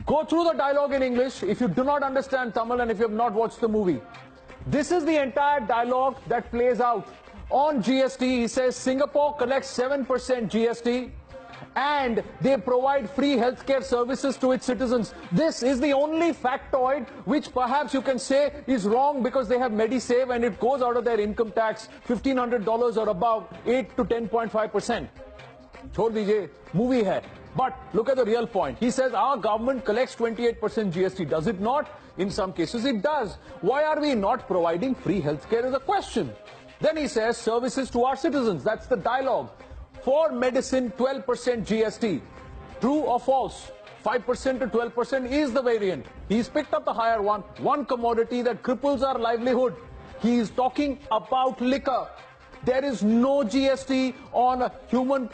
Go through the dialogue in English if you do not understand Tamil and if you have not watched the movie. This is the entire dialogue that plays out. On GST, he says Singapore collects 7% GST and they provide free healthcare services to its citizens. This is the only factoid which perhaps you can say is wrong because they have MediSave and it goes out of their income tax, $1,500 or above, 8 to 10.5%. छोड़ दीजिए, movie है. But look at the real point. He says our government collects 28% GST. Does it not? In some cases it does. Why are we not providing free healthcare is a question. Then he says services to our citizens. That's the dialogue. For medicine, 12% GST. True or false? 5% to 12% is the variant. He's picked up the higher one commodity that cripples our livelihood. He is talking about liquor. There is no GST on human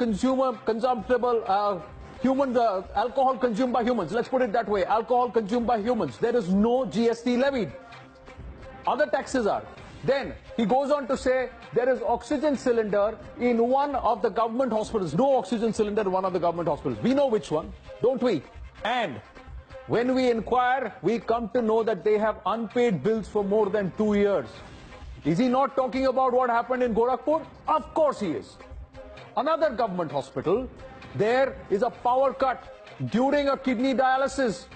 alcohol consumed by humans. Let's put it that way. Alcohol consumed by humans. There is no GST levied. Other taxes are. Then he goes on to say there is oxygen cylinder in one of the government hospitals. No oxygen cylinder in one of the government hospitals. We know which one, don't we? And when we inquire, we come to know that they have unpaid bills for more than 2 years. Is he not talking about what happened in Gorakhpur? Of course he is. Another government hospital, there is a power cut during a kidney dialysis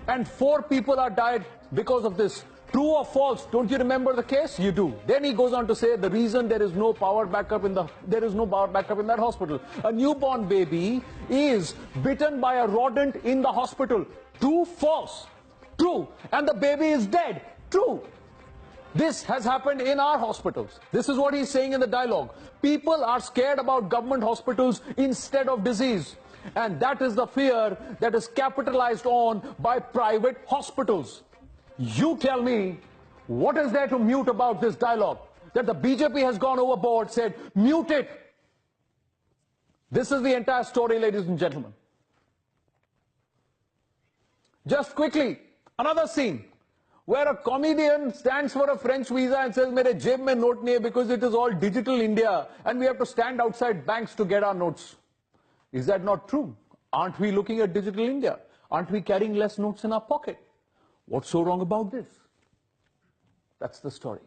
and 4 people are died because of this. True or false? Don't you remember the case? You do. Then he goes on to say the reason there is no power backup in that hospital. A newborn baby is bitten by a rodent in the hospital. True, false? True. And the baby is dead. True. This has happened in our hospitals. This is what he's saying in the dialogue. People are scared about government hospitals instead of disease. And that is the fear that is capitalized on by private hospitals. You tell me, what is there to mute about this dialogue? That the BJP has gone overboard, said, mute it. This is the entire story, ladies and gentlemen. Just quickly, another scene where a comedian stands for a French visa and says, "Mere jeb mein note nahi hai because it is all digital India and we have to stand outside banks to get our notes." Is that not true? Aren't we looking at digital India? Aren't we carrying less notes in our pocket? What's so wrong about this? That's the story.